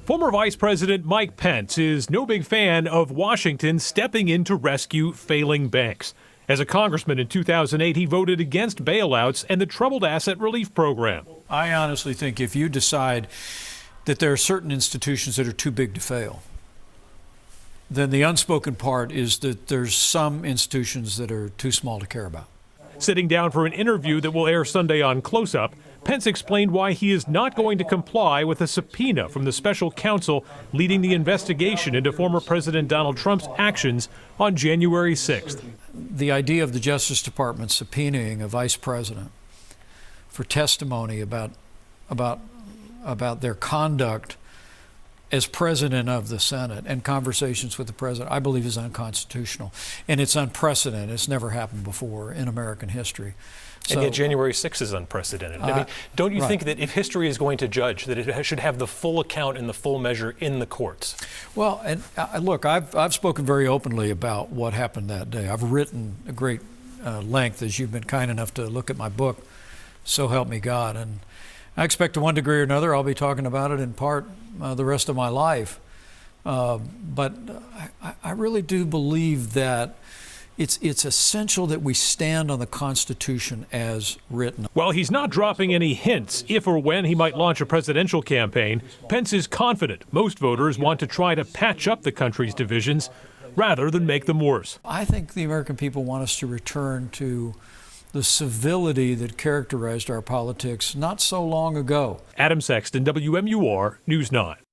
Former Vice President Mike Pence is no big fan of Washington stepping in to rescue failing banks. As a congressman in 2008, he voted against bailouts and the Troubled Asset Relief Program. I honestly think if you decide that there are certain institutions that are too big to fail, then the unspoken part is that there's some institutions that are too small to care about. Sitting down for an interview that will air Sunday on Close Up, Pence explained why he is not going to comply with a subpoena from the special counsel leading the investigation into former President Donald Trump's actions on January 6th. The idea of the Justice Department subpoenaing a vice president for testimony about their conduct as president of the Senate and conversations with the president, I believe is unconstitutional. And it's unprecedented. It's never happened before in American history. And yet January 6th is unprecedented. I mean, don't you think that if history is going to judge, that it should have the full account and the full measure in the courts? Well, and look, I've spoken very openly about what happened that day. I've written a great length, as you've been kind enough to look at my book, So Help Me God. And I expect to one degree or another I'll be talking about it in part the rest of my life. But I really do believe that it's essential that we stand on the Constitution as written. While he's not dropping any hints if or when he might launch a presidential campaign, Pence is confident most voters want to try to patch up the country's divisions rather than make them worse. I think the American people want us to return to the civility that characterized our politics not so long ago. Adam Sexton, WMUR News 9.